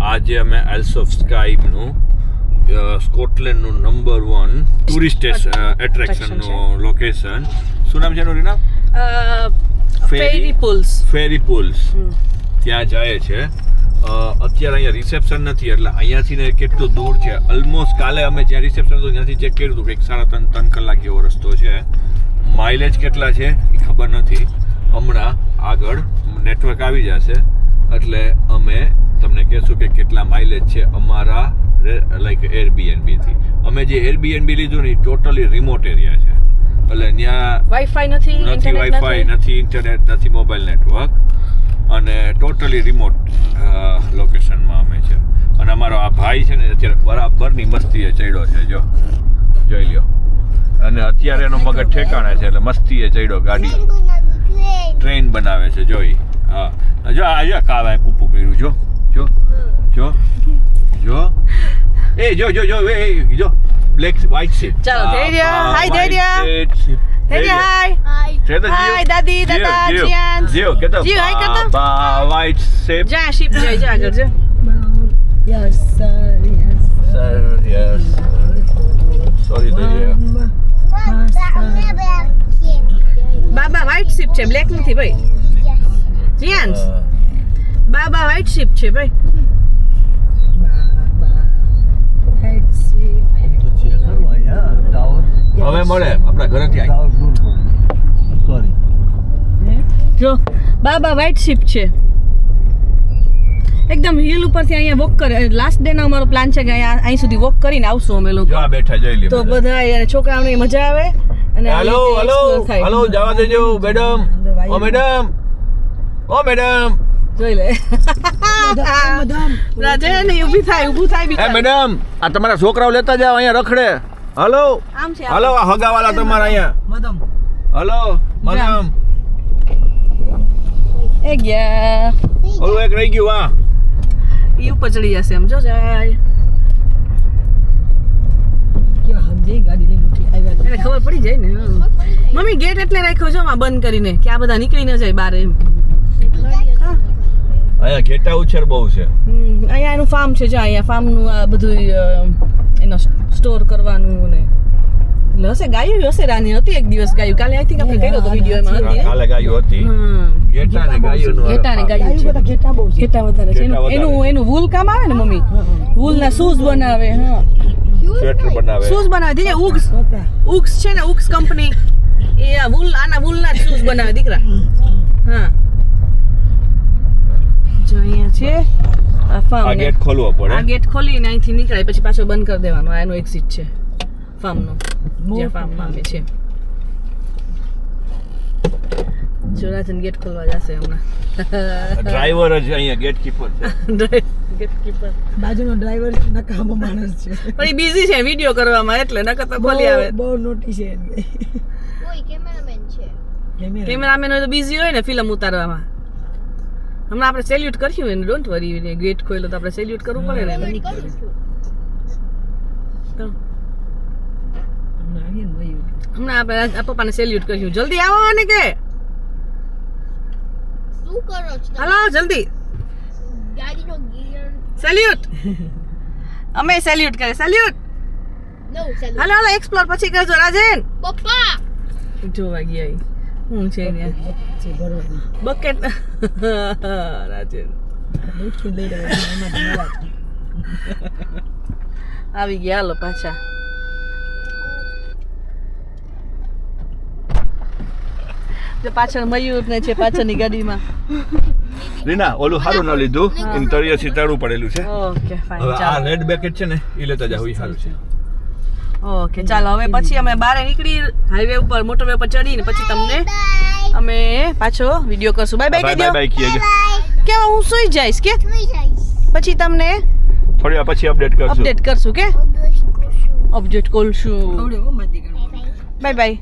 આજે અમે આઇલ્સ of સ્કાયનું સ્કોટલેન્ડનું number 1 tourist એટ્રેક્શનનું location. શું નામ છે એનું રીના? ફેરી પુલ્સ. ત્યાં જાય છે. અત્યારે અહીંયા રિસેપ્શન નથી એટલે અહીંયાથી ને કેટલું દૂર છે. ઓલમોસ્ટ કાલે અમે જ્યાં રિસેપ્શન હતું ત્યાંથી ચેક કર્યું હતું કે 3.5 કલાક જેવો રસ્તો છે. માઇલેજ કેટલા છે એ ખબર નથી. હમણાં આગળ નેટવર્ક આવી જશે એટલે અમે તમને કહેશું કે કેટલા માઇલેજ છે અમારા લાઈક એરબીએનબી થી. અમે જે એરબીએનબી લીધું ને એ ટોટલી રિમોટ એરિયા છે એટલે ત્યાં વાઈફાઈ નથી ઇન્ટરનેટ નથી મોબાઈલ નેટવર્ક અને ટોટલી રિમોટ લોકેશનમાં અમે છે. અને અમારો આ ભાઈ છે ને અત્યારે બરાબરની મસ્તીએ ચડ્યો છે. જોઈ લ્યો. અને અત્યારે એનો મગજ ઠેકાણે છે એટલે મસ્તીએ ચડ્યો. ગાડી ટ્રેન બનાવે છે. જોઈ હા જો આજે કાવા પૂપું કર્યું. જો એ જો બ્લેક વ્હાઇટ સીટ. ચાલો ધૈર્ય. હાય ધૈર્ય. હાય દાદી દાદા જીયાન જીઓ કેતો હાય કરતો બા વ્હાઇટ સીટ. જા શિપ જા આગળ જા. Yes, sir. Yes. Sorry ધૈર્ય. બાબા વ્હાઇટ શિપ છે, બ્લેક નથી ભાઈ. જીયાન બાબા વ્હાઇટ શિપ છે ભાઈ. હવે મળે આપણા ઘરેથી સોરી જો બાબા વ્હાઇટ શિપ છે. એકદમ હિલ ઉપરથી અહીંયા વોક કરે. લાસ્ટ ડે નો અમારો પ્લાન છે કે અહીં સુધી વોક કરીને આવશું અમે લોકો. જો આ બેઠા જોઈ લે તો બધા અને છોકરાઓને મજા આવે. અને હેલો જવા દેજો મેડમ. ઓ મેડમ જોઈ લે રાજન ઊભી થાય એ મેડમ આ તમારા છોકરાઓ લેતા જાવ અહીંયા રખડે. હલો આમ છે હલો આ હગાવાલા તમારા અહીંયા મદમ હલો મેડમ એ ગયા. ઓલું એક રહી ગયું. આ ઈ ઉપર ચડી જશે એમ. જો જાય કે સમજે ગાડી લઈને ઉઠી આવ્યા એને ખબર પડી જાય ને. મમ્મી ગેટ એટલે રાખ્યો છે બંધ કરીને કે આ બધા નીકળી ન જાય બહાર એમ. અહીંયા ઘેટા ઉછેર બહુ છે. અહીંયા એનું ફાર્મ છે. જો અહીંયા ફાર્મનું આ બધું એનો સ્ટોર કરવાનું ને એટલે હશે. ગાયું હશે. રાની હતી એક દિવસ ગાયું. કાલે આઈ થિંક આપણે કર્યો તો વિડિયો એમાં હતી. કાલે ગાયું હતી. ઘેટા ને ગાયું ગાયું છે. બધા ઘેટા બહુ છે. ઘેટા વધારે છે. એનું વૂલ કામ આવે ને મમ્મી. વૂલ ના શૂઝ બનાવે. હા સ્વેટર બનાવે. શૂઝ બનાવે. દીને ઉગ્સ છે ને ઉગ્સ કંપની એ આ વૂલ આના વૂલ ના શૂઝ બનાવે દીકરા. હા જો અહીંયા છે આ ફાર્મ. આ ગેટ ખોલવો પડે. આ ગેટ ખોલીને અહીંથી નીકળાય પછી પાછો બંધ કરી દેવાનો. આ એનો એક્ઝિટ છે ફાર્મનો. જ્યાં ફાર્મમાં અમે છે. જોરાજન ગેટ ખોલવા જશે હમણાં. ડ્રાઈવર જ અહીંયા ગેટ કીપર છે. ગેટ કીપર બાજુનો ડ્રાઈવર નકામો માણસ છે પણ એ બિઝી છે વિડિયો કરવામાં એટલે નકર તો ખોલી આવે. બહુ નોટી છે કોઈ કેમેરામેન છે. કેમેરામેન હોય તો બિઝી હોય ને ફિલ્મ ઉતારવામાં. હમણાં આપણે સેલ્યુટ કર્યું એને. Don't worry. ગેટ ખોલ્યો તો આપણે સેલ્યુટ કરવું પડે ને. તો હમણાં આપણે પપ્પાને સેલ્યુટ કર્યું. જલ્દી આવો ને કે શું કરો છો? હાલો જલ્દી ગાડીનો ગિયર સેલ્યુટ. અમે સેલ્યુટ કરે. સેલ્યુટ. નો ચાલો. હાલો હાલો એક્સપ્લોર પછી કરજો રાજન. પપ્પા જોવા ગયા હું છે ત્યાં બકેટ રાજન આવી ગયા. હાલો પાછા. જો પાછળ મયુર ને છે પાછળની ગાડીમાં. રીના ઓલું સારું ન લીધું. ઇન્ટરિયર તારું પડેલું છે. Okay fine. હવે આ રેડ બેકેટ છે ને એ લેતા જાવ. એ સારું છે. ઓકે ચાલો હવે પછી અમે બહાર નીકળી હાઈવે ઉપર મોટરવે ઉપર ચડીને પછી તમને અમે પાછો વિડિયો કરશું. બાય બાય કહી દો. બાય કીએ કે હું સુઈ જઈશ કે પછી તમને થોડી વાર પછી અપડેટ કરશું કે અપડેટ કરશું. Bye bye.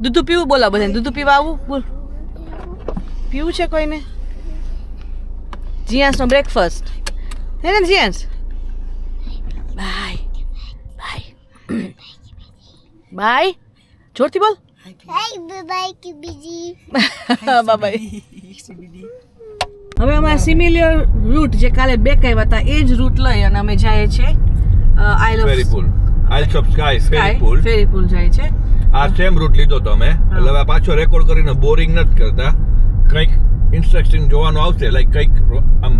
દૂધ પીવું બોલા બધાને. દૂધ પીવા આવું બોલ. પીવું છે કોઈને? જીયાન્સ નો બ્રેકફાસ્ટ હે ને જીયાન્સ? બાય બાય જોરથી બોલ. બાય બાય કે બીજી બાય બાય. હવે અમારા સિમિલર રૂટ જે કાલે બેક આવ્યા હતા એ જ રૂટ લઈ અને અમે જઈએ છીએ આઇલ ઓફ ફેરી પુલ, આઇલ્સ ઓફ સ્કાય ફેરી પુલ. ફેરી પુલ જાય છે. આ સેમ રૂટ લીધો તો અમે, એટલે હવે પાછો રેકોર્ડ કરીને બોરિંગ નથી કરતા. કંઈક ઇન્ટરેસ્ટિંગ જોવાનું આવશે, લાઈક કંઈક આમ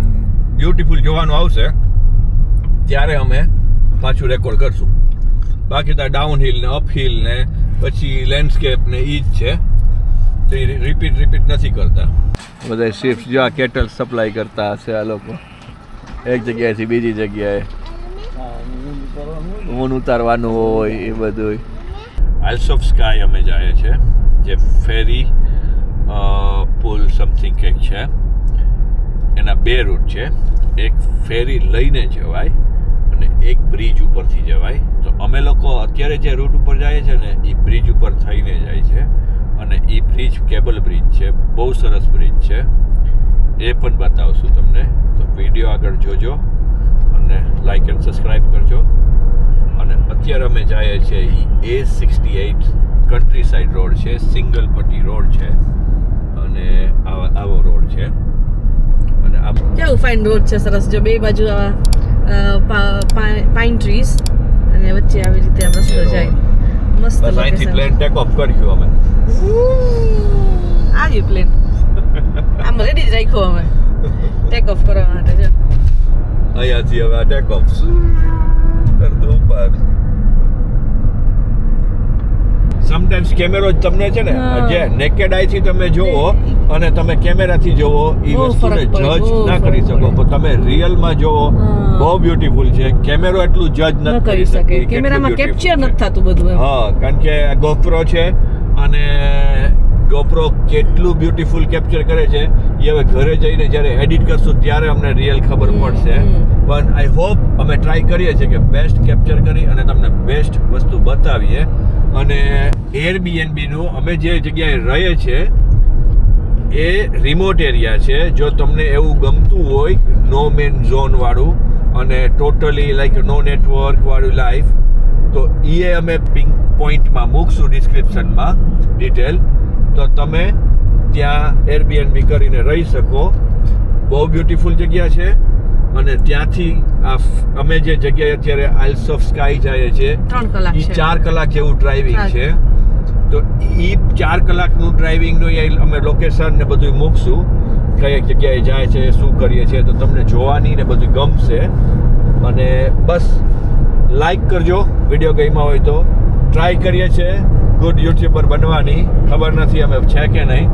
બ્યુટીફુલ જોવાનું આવશે ત્યારે અમે પાછું રેકોર્ડ કરશું. બાકી તો ડાઉન હિલ ને અપ હિલ ને પછી લેન્ડસ્કેપ ને ઈ જ છે, તો રિપીટ નથી કરતા. બધા શિપ્સ જો આ કેટલ સપ્લાય કરતા હશે આ લોકો, એક જગ્યાએથી બીજી જગ્યાએ ઊન ઉતારવાનું હોય એ બધું. આઇલ્સ ઓફ સ્કાય અમે જાય છે, જે ફેરી પુલ સમથિંગ કંઈક છે. એના બે રૂટ છે, એક ફેરી લઈને જવાય અને એક બ્રિજ ઉપરથી જવાય. તો અમે લોકો અત્યારે જે રૂટ ઉપર જઈએ છે ને એ બ્રિજ ઉપર થઈને જાય છે, અને એ બ્રિજ કેબલ બ્રિજ છે, બહુ સરસ બ્રિજ છે, એ પણ બતાવશું તમને. તો વિડીયો આગળ જોજો અને લાઈક એન્ડ સબસ્ક્રાઈબ કરજો. અને અત્યારે અમે જઈએ છીએ A68 કન્ટ્રી સાઈડ રોડ છે, સિંગલ પટ્ટી રોડ છે, અને આવો રોડ છે. અને આ કેવું ફાઇન રોડ છે, સરસ. જો બે બાજુ પાઇન ટ્રીઝ અને વચ્ચે આવી રીતે આમ રસ્તો જાય. મસ્ત બસ અહીંથી લોકેશન. પ્લેન ટેક ઓફ કર્યું અમે. આવી પ્લેન આમ રેડી જ રાખ્યો અમે ટેક ઓફ કરવા માટે. જો અહીંયાથી હવે આ ટેક ઓફ કરતો ઉપર. સમટાઈમ્સ કેમેરો જ તમને છે ને જે નેકેડ આઈથી તમે જોવો અને તમે કેમેરાથી જોવો એ બહુ વસ્તુને ફરક પડે, જજ બહુ ના ફરક કરી શકો, પણ તમે રિયલમાં જોવો બહુ બ્યુટીફુલ છે. કેમેરો એટલું જજ ન નથી કરી શકે, કેમેરામાં કેપ્ચર નથી થતું બધું એમ. હા, કારણ કે ગોપ્રો છે અને ગોપ્રો કેટલું બ્યુટીફુલ કેપ્ચર કરે છે એ હવે ઘરે જઈને જ્યારે એડિટ કરશું ત્યારે અમને રિયલ ખબર પડશે. પણ આઈ હોપ અમે ટ્રાય કરીએ છીએ કે બેસ્ટ કેપ્ચર કરી અને તમને બેસ્ટ વસ્તુ બતાવીએ. અને એરબીએનબી નું અમે જે જગ્યાએ રહીએ છીએ એ રિમોટ એરિયા છે. જો તમને એવું ગમતું હોય નો મેન ઝોન વાળું અને ટોટલી લાઈક નો નેટવર્ક વાળું લાઈફ, તો એ અમે પિંક પોઈન્ટમાં મૂકશું ડિસ્ક્રિપ્શનમાં ડિટેલ, તો તમે ત્યાં એરબીએનબી કરીને રહી શકો. બહુ બ્યુટીફુલ જગ્યા છે. અને ત્યાંથી અમે જે જગ્યાએ અત્યારે આઇલ્સ ઓફ સ્કાય જઈએ છીએ 3 કલાક એ છે. 4 કલાક જેવું ડ્રાઇવિંગ છે. તો એ 4 કલાકનું ડ્રાઇવિંગનું અમે લોકેશન ને બધું મૂકશું, કઈ જગ્યાએ જાય છે, શું કરીએ છીએ, તો તમને જોવાની ને બધું ગમશે. અને બસ લાઈક કરજો વિડીયો ગમ્યા હોય તો. ટ્રાય કરીએ છીએ ગુડ યુટ્યુબર બનવાની, ખબર નથી અમે છે કે નહીં,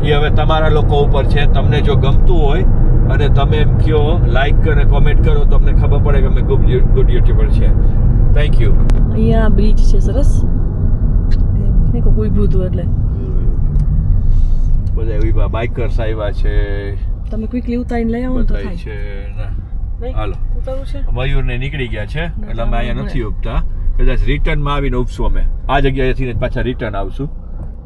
એ હવે તમારા લોકો ઉપર છે. તમને જો ગમતું હોય અને તમે એમ કહો લાઈક અને કોમેન્ટ કરો તો અમને ખબર પડે કે અમે ગુડ યુટ્યુબર છે. Thank you. અહીંયા બ્રિજ છે સરસ, કોઈ ભૂતું એટલે બધા એવી બાઇકર્સ આવ્યા છે, તમે ક્વિકલી ઉતારીને લઈ આવો ને તો બધાય થાય. છે ના. નહીં? હાલો, ઉતારવું છે? મયુરને નીકળી ગયા છે એટલે અમે અહીંયા નથી ઉપતા. કદાચ રિટર્નમાં આવીને ઉપશું અમે આ જગ્યાએથી ને પાછા રિટર્ન આવશું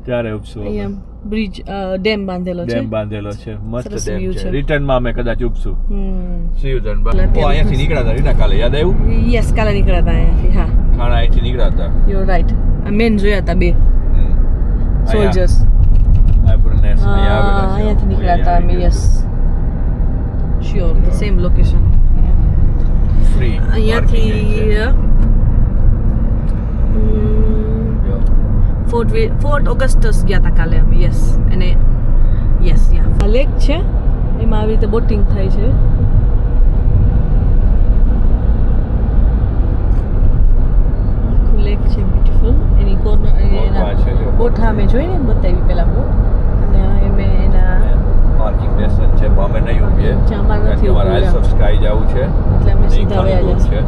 ત્યારે ઉપશું અમે. અહીંયા બ્રિજ ડેમ બાંધેલો છે. ડેમ બાંધેલો છે, મસ્ત સરસ ડેમ view છે. છે. રિટર્નમાં અમે કદાચ ઉપશું. હમ. સી યુ ધન. એટલે અત્યારે અહીંયાથી નીકળ્યા હતા રીના કાલે, યાદ આવ્યું? યસ, કાલે નીકળ્યા હતા અહીંયાથી. હા, ખાણા અહીંથી નીકળ્યા હતા. You right. મેન જોયા હતા બે સોલ્જર્સ. આપણને અહીંયા આવેલા છે. અહીંયાથી નીકળ્યા હતા અમે. Yes, sure, the same location. Free અહીંયાથી ફોર્ટ ઓગસ્ટસ ગયા હતા કાલે અમે. યસ, અને યસ યા લેક છે, એમાં આવી રીતે બોટિંગ થાય છે. લેક છે બ્યુટીફુલ. એની કોર્નર એના બોટ હા મેં જોઈને બતાવી પેલા બોટ, અને અમે એના પાર્કિંગ સ્ટેશન છે પણ અમે નહીં ઉભીએ. અમારે નથી અમારે આઇલ્સ ઓફ સ્કાય જવું છે એટલે અમે સીધા વયા દૂર જશે. છે.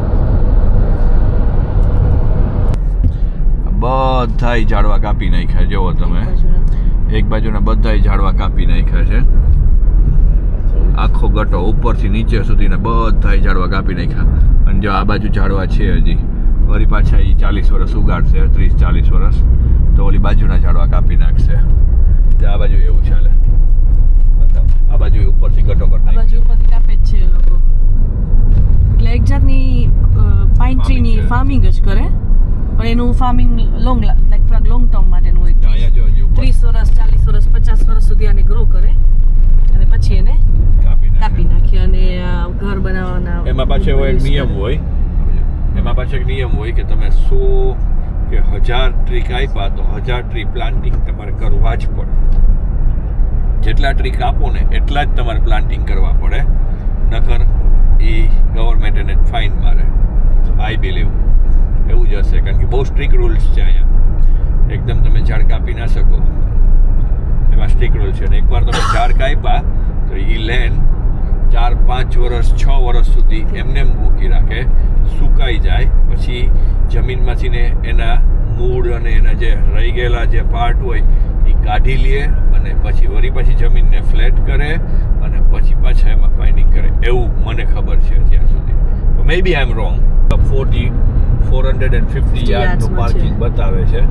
બધાય ઝાડવા કાપી નાખ્યા જોવો તમે. એક બાજુના બધાય ઝાડવા કાપી નાખ્યા છે. આખો ગટો ઉપરથી નીચે સુધીના બધાય ઝાડવા કાપી નાખ્યા. અને જો આ બાજુ ઝાડવા છે હજી, વળી પાછા એ 40 વર્ષ ઉગાડશે, 30-40 વર્ષ, તો ઓલી બાજુના ઝાડવા કાપી નાખશે. તો આ બાજુ એવું ચાલે. આ બાજુ ઉપરથી ગટો કરી આ નાખ્યો. બાજુ ઉપરથી કાપે જ છે એ લોકો. એટલે એક જાતની પાઇન ટ્રીની છે. ફાર્મિંગ જ કરે, પણ એનું ફાર્મિંગ લોંગ ટર્મ માટેનું હોય. અહીંયા જો હજી ઉપર 30 વર્ષ, 40 વર્ષ, 50 વર્ષ સુધી આને ગ્રો કરે અને પછી એને નિયમ હોય એમાં પાછો એક નિયમ હોય કે તમે 100 કે 1000 ટ્રી કાપ્યા તો 1000 ટ્રી પ્લાન્ટિંગ તમારે કરવા જ પડે. જેટલા ટ્રી કાપો ને એટલા જ તમારે પ્લાન્ટિંગ કરવા પડે, નકર એ ગવર્મેન્ટ એને ફાઇન મારે. આઈ બિલીવ એવું જ હશે, કારણ કે બહુ સ્ટ્રિક્ટ રૂલ્સ છે અહીંયા. એકદમ તમે ઝાડ કાપી ના શકો, એમાં સ્ટ્રિક્ટ રૂલ છે. અને એકવાર તમે ઝાડ કાપ્યા તો એ લેન્ડ 4, 5 વર્ષ 6 વર્ષ સુધી એમને મૂકી રાખે, સુકાઈ જાય. પછી જમીનમાંથી ને એના મૂળ અને એના જે રહી ગયેલા જે પાર્ટ હોય એ કાઢી લે અને પછી વળી પાછી જમીનને ફ્લેટ કરે અને પછી પાછા એમાં ફાઇનિંગ કરે. એવું મને ખબર છે અત્યાર સુધી. તો મે બી આઈ એમ રોંગ. 450 યાર્ડનું પાર્કિંગ બતાવે છે.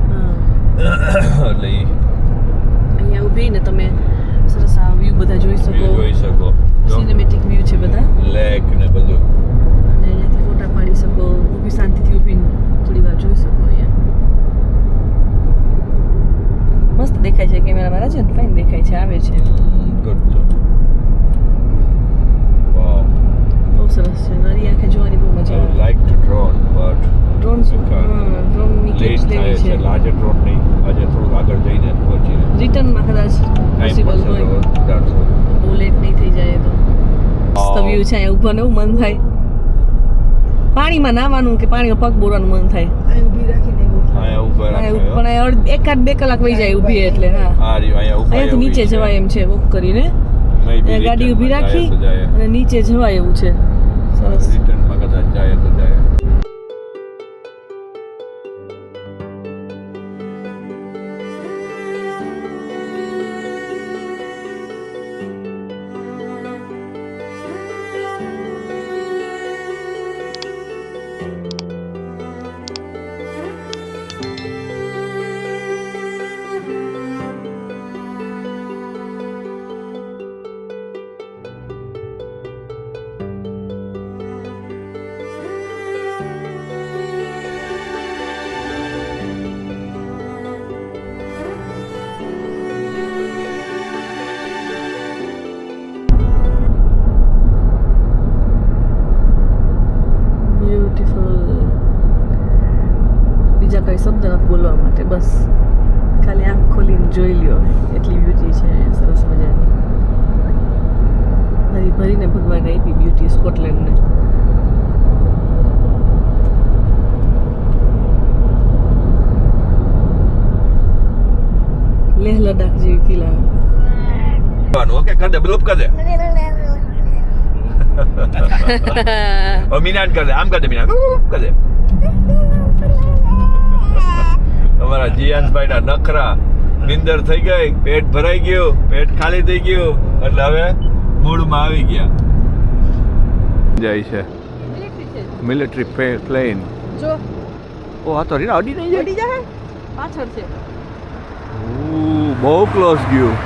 એટલે અહીંયા ઊભીને તમે સરસ આ વ્યૂ બધા જોઈ જોઈ શકો. શકો સિનેમેટિક વ્યૂ છે બધા, લેક ને બધું. અને અહીંયાથી ફોટા પાડી શકો. ઊભી શાંતિથી ઊભી થોડી વાર જોઈ શકો. અહીંયા મસ્ત દેખાય છે કેમેરામાં રાજન, ફાઇન દેખાય છે. આવે છે ગુડ. વાવ, બહુ સરસ છે. નરી આંખે જોવાની બહુ મજા આવે. Like to drone but drone ડ્રોનની ક્લિપ્સ લેટ થાય લેવી છે. છે. લાર્જર ડ્રોન નહીં, આજે થોડુંક આગળ જઈને પહોંચીને રિટર્નમાં કદાચ પોસિબલ હોય, બહુ લેટ નહીં થઈ જાય તો. મસ્ત વ્યૂ છે. અહીંયા ઊભાને એવું મન થાય, પાણીમાં નાવાનું કે પાણીમાં પગ બોરવાનું મન થાય. અહીં ઊભી રાખીને એવું થાય. અહીંયા ઉપર પણ અહીંયા 1-2 કલાક વહી જાય ઊભી એટલે. હા, અહીંયાથી નીચે જવાય એમ છે વોક કરીને. અહીંયા ગાડી ઊભી રાખી અને નીચે જવાય એવું છે. સરસ. રિટર્નમાં કદાચ જાય તો જાય. બીજા કઈ શબ્દ નથી બોલવા માટે, બસ ખાલી આંખ ખોલીને જોઈ લ્યો. એટલી બ્યુટી છે અહીંયા, સરસ મજાની. ભરી ભરીને ભગવાને આપી બ્યુટી સ્કોટલેન્ડને. લેહ લદ્દાખ જેવી ફીલ આવે. ઓકે, કર દે, બ્લૂપ કર દે. મીનાન કર દે, આમ કર દે, મીનાન કર દે. અમારા જીયાનભાઈ ના નખરા. નિંદર થઈ ગઈ, પેટ ભરાઈ ગયું, પેટ ખાલી થઈ ગયું, એટલે હવે મૂડમાં આવી ગયા. જાય છે મિલિટરી પ્લેન. જો ઓ આ તો રીના અડી નહીં પડી જાય, પાછળ છે. બહુ ક્લોઝ ગયું.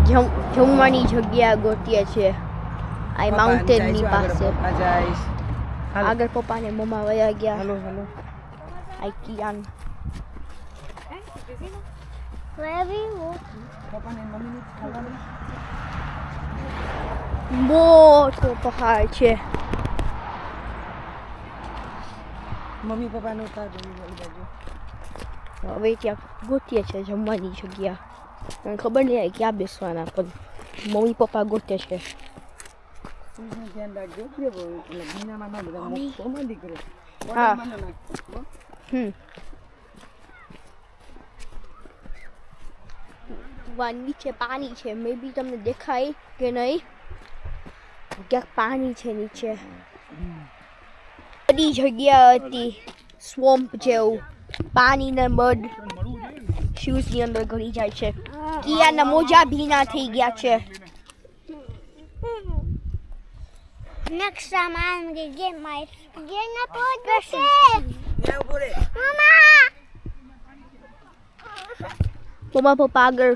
જમવાની જગ્યા ગોતીએ છીએ આ માઉન્ટેન ની પાસે આગળ પપ્પા ને મમ્મા વયા ગયા હલો હલો આઈ કિયાન પપ્પાને મમ્મીને ખાવાનું મોટો પહાડ છે મમ્મી પપ્પાને ઉતાર દે હવે ત્યાં ગોતીએ છે જમવાની જગ્યા મને ખબર નહીં ક્યાં બેસવાના પણ મમ્મી પપ્પા ગોતે છે સુઈનું ધ્યાન રાખજો કે એટલે મહિનામાં ના બધા મોટો દીકરો હા. ઓર્ડરમાં ના નાખો. નીચે પાણી છે મે બી તમને દેખાય કે નહીં ક્યાંક પાણી છે નીચે બધી જગ્યા હતી સ્વમ્પ જેવું પાણી ને મડ શૂઝ ની અંદર ગળી જાય છે કિયાના મોજા ભીના થઈ ગયા છે Next time I'm gonna get my brushes. ત્યાં ઉભો રે. મમ્મા પપ્પા આગળ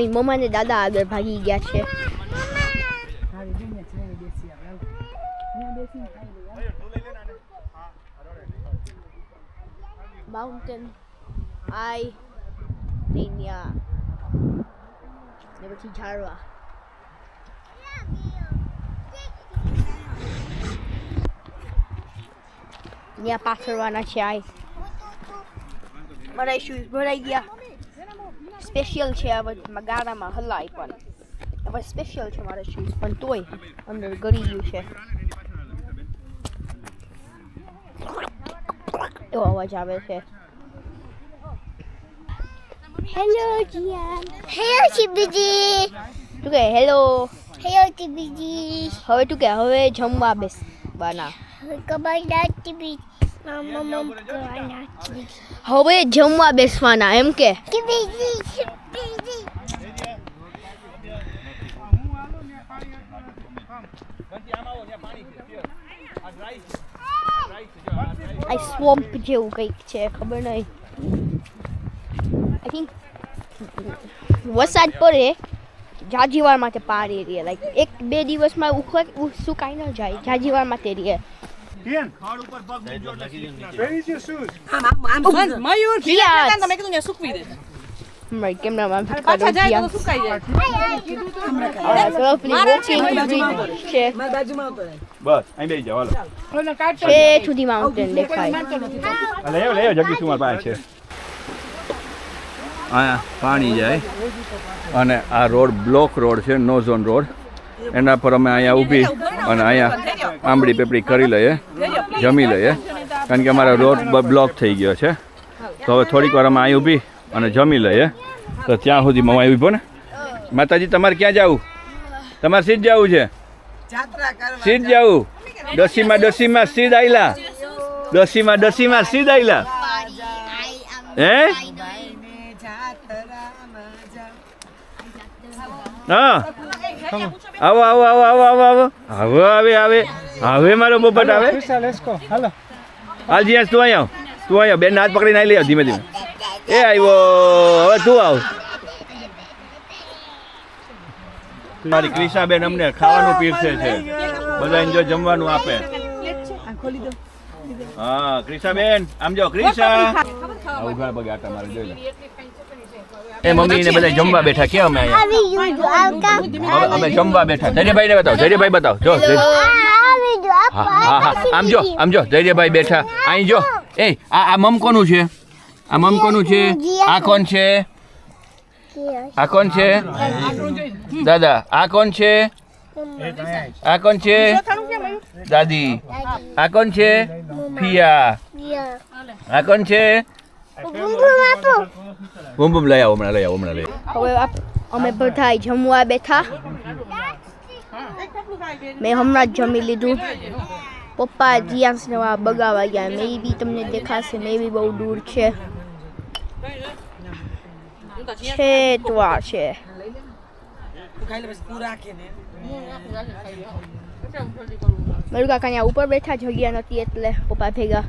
મમ્મા ને દાદા આગળ ભાગી ગયા છે હા, વિડીયો છે ને બેસી આપણે. ત્યાં બેસીને ખાઈ લઈએ. માઉન્ટેન આઈ ત્યાં ને પછી ઝાડવા ત્યાં પાછળવાના છે આઈ મારા શૂઝ ભરાઈ ગયા સ્પેશિયલ છે હવે ગાડામાં હલાય પણ હવે સ્પેશિયલ છે મારા શૂઝ પણ તોય અંદર ગળી ગયું છે એવો અવાજ આવે છે Hello, Gian. Hello, TBG. તું કે હેલો Hello, TBG. હવે તું કે હવે જમવા બેસવાના Kepada TBG. Mama kepada TBG. હવે જમવા બેસવાના એમ કે TBG. TBG. આ સ્વમ્પ જેવું કંઈક છે ખબર નહીં આઈ થિંક વરસાદ પડે જાજીવાર માટે પાણી રહે લાઈક એક બે દિવસમાં સુકાઈ ન જાય જાજીવાર માટે રહે મયુર Yes. તમે કીધું ને સૂકવી દે મારી કેમેરામાં પાછા જાય તો સુકાઈ જાય છે મારી બાજુમાં આવતો રહે. બસ અહીં બેસી જાઓ હાલો છે સુધી માઉન્ટેન દેખાય લે જગદીશ કુમાર પાસે છે અહીંયા પાણી જાય અને આ રોડ બ્લોક રોડ છે નો ઝોન રોડ એના પર અમે અહીંયા ઊભી અને અહીંયા આંબડી પેપડી કરી લઈએ જમી લઈએ કારણ કે અમારો રોડ બ્લોક થઈ ગયો છે તો હવે થોડીક વાર અમે અહીં ઊભી અને જમી લઈએ તો ત્યાં સુધી મમ્મા ઊભો ને માતાજી તમારે ક્યાં જવું તમારે સીધ જવું છે જાત્રા કરવા સીધ જવું દસીમાં સીધ આયલા દસીમાં સીધ આયલા હે હા આવો આવો આવો આવો આવો આવો આવો આવે આવે હવે મારો બોપટ આવે હાલજી તું અહીંયા બેન હાથ પકડીને આવી લઈ આવ ધીમે ધીમે એ આવ્યો હવે તું આવ મારી ક્રિષાબેન અમને ખાવાનું પીરસે છે બધા જો જમવાનું આપે હા ક્રિષાબેન આમ જો ક્રિષા ઉઘાડ પગે આટા મારી જોઈ લે એ મમ્મી ને બધા જમવા બેઠા કે અમે અહીંયા અમે જમવા બેઠા ધૈર્યભાઈ બતાવો જો હા આમ જો ધૈર્યભાઈ બેઠા અહીં જો એ આ મમ કોનું છે આ મમ કોનું છે આ કોણ છે આ કોણ છે દાદા આ કોણ છે આ કોણ છે દાદી આ કોણ છે પિયા આ કોણ છે બૂમ લઈ આવો હમણાં લઈ આવો હવે અમે બધા જમવા બેઠા મેં હમણાં જ જમી લીધું પપ્પા જીયાંશને બગાવા ગયા મે બી તમને દેખાશે મે બી બહુ દૂર છે છેટવા છે ખાઈ લે પછી તું રાખે ને મારું કાકા અહીંયા ઉપર બેઠા જગ્યા નથી એટલે પપ્પા ભેગા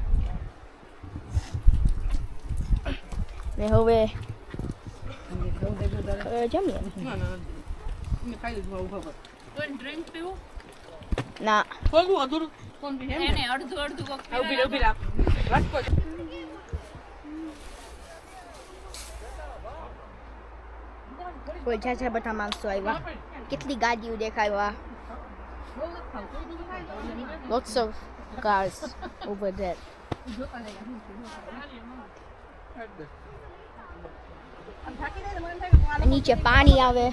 ને હવે જમીએ મેં ખાઈ લીધું ઉભા પર કોઈ ડ્રિંક પીવું ના થોડું અધૂરું કોણ પી એમ એને અડધું કોક ઉભી રાખ રાજકોટ કોઈ ઝાઝા બધા માણસો આવ્યા કેટલી ગાડીઓ દેખાવ્યા lots of cars over there નીચે પાણી આવે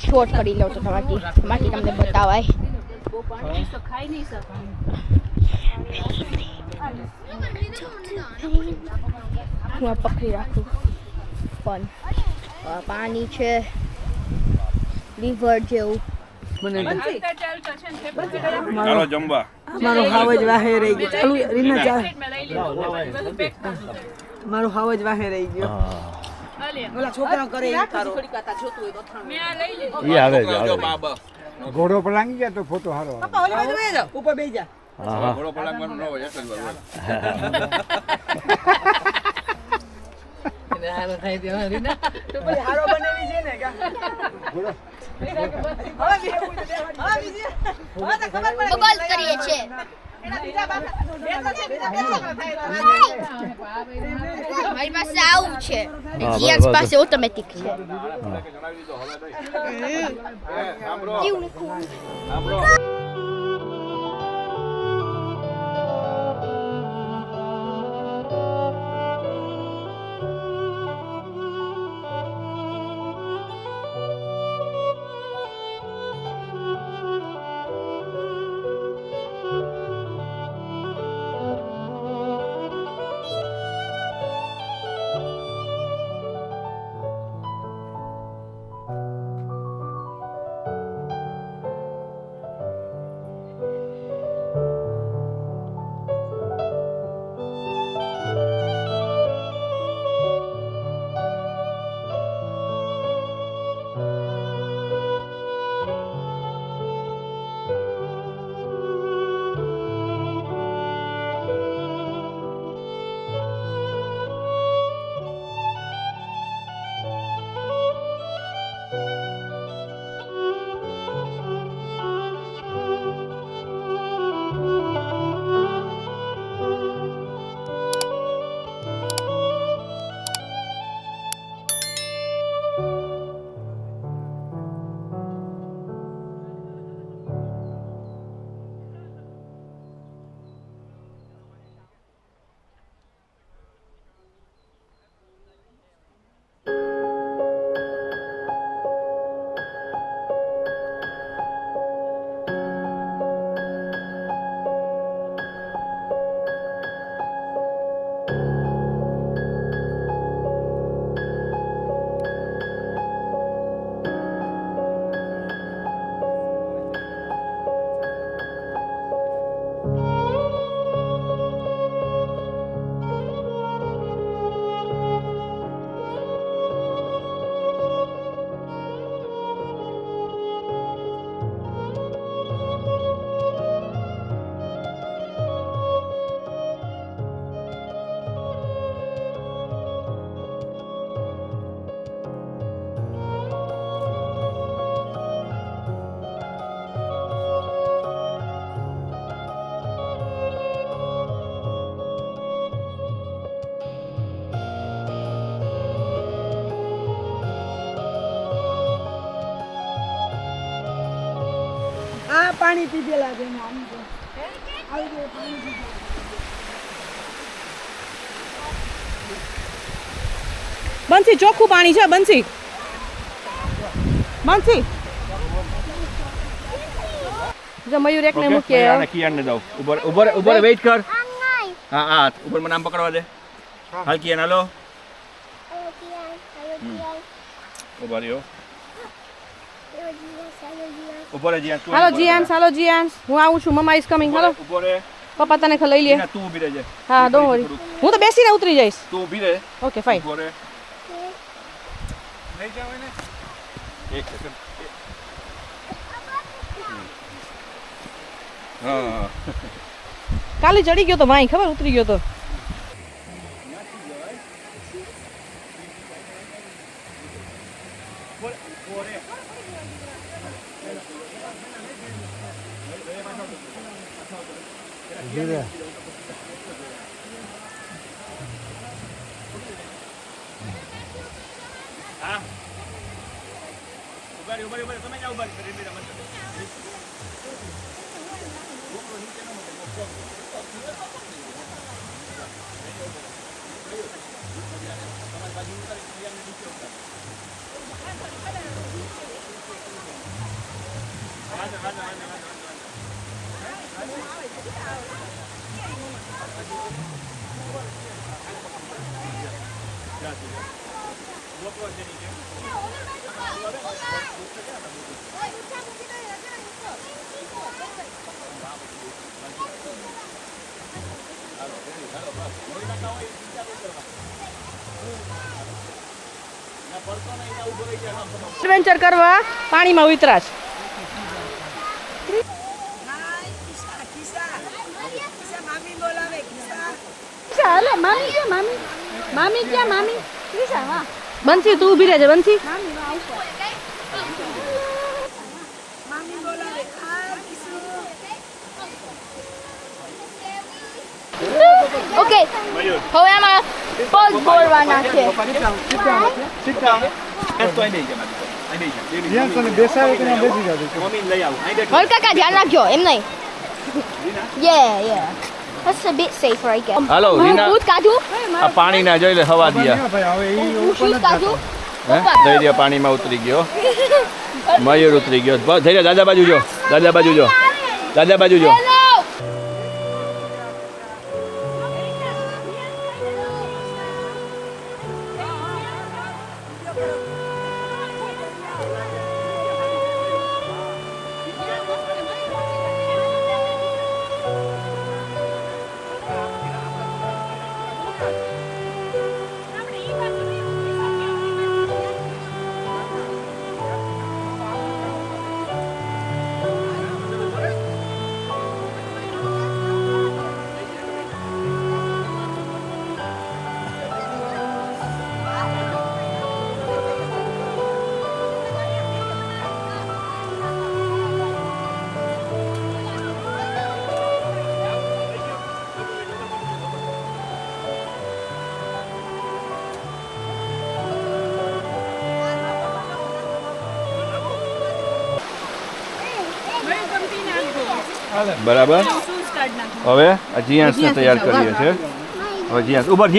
શોર્ટ કરી લો તો તમારી તમને બતાવાય તો ખાઈ નહીં શકો હું આ પકડી રાખું પણ પાણી છે રિવર જેવું ચાલો જમવા મારો હાવ જ વાહે રહી ગયો ચાલુ રીના ચા મારો હાવ જ વાહે રહી ગયો ઓલા છોકરા કરે એ કરો થોડી કાતા જોતું હોય તો મેં આ લઈ લીધું ઈ આવે છે ઘોડો પલાંગી ગયા તો ફોટો હારો આવે. પપ્પા ઓલી બાજુ બેસી જાઓ ઉપર બેસી જા હા ઘોડો પલાંગવાનું ન હોય એક જ વાર હોય. એને હાલો ખાઈ દે રીના તો પછી હારો બનાવી છે ને કા ઘોડો બગલ કરીએ છે મારી પાસે આવું છે જીએસ પાસે ઓટોમેટિક છે કેવું આ પાણી પીધેલા છે એમાં આમ તો. આવી ગયું પાણી પીધેલા. બંસી ચોખ્ખું પાણી છે બંસી બંસી જો મયુર એકને મૂકીએ આને કિયાનને દઉં. ઉભો વેઇટ કર. હા હા ઉપર મને આમ પકડવા દે. હાલ કિયાન હાલો. ઉભા રહ્યો. ઉભો રે જીયાન. હાલો જીયાન્સ હાલો જીયાન્સ હું આવું છું મમ્મા ઇઝ કમિંગ હાલો ઉભો રે. પપ્પા તને લઈ લે તું ઊભી રહેજે. હા ડોન્ટ વરી હું તો બેસીને ઉતરી જઈશ તું ઊભી રહે. ઓકે ફાઇન ઉભો રે. લઈ જાવ એને. એક સેકન્ડ. હા કાલે ચડી ગયો તો ભાઈ ખબર ઉતરી ગયો તો ધીરે હા ઉભા તમે જાઓ ઉભા એડવેન્ચર કરવા પાણીમાં ઉતરા છે. બંસી તું ઊભી રહેજે બંસી. ઓકે હવે આમાં પગ બોલવાના છે. જ્યાં તને બેસાડે ત્યાં બેસી જાજો હલકા ધ્યાન રાખજો એમ નહીં. યે That's a bit safer, I guess. હાલો રીના ભૂત કાઢું. આ પાણી ના જોઈ લે હવા દિયા ભાઈ હવે ઈ શૂઝ કાઢું. હે ધૈર્ય પાણીમાં ઉતરી ગયો મયુર ઉતરી ગયો ધૈર્ય દાદા બાજુ જો દાદા બાજુ જો દાદા બાજુ જો બરાબર હવે આ જીયાંસને તૈયાર કરીએ છીએ હવે જીયાંસ ઉભા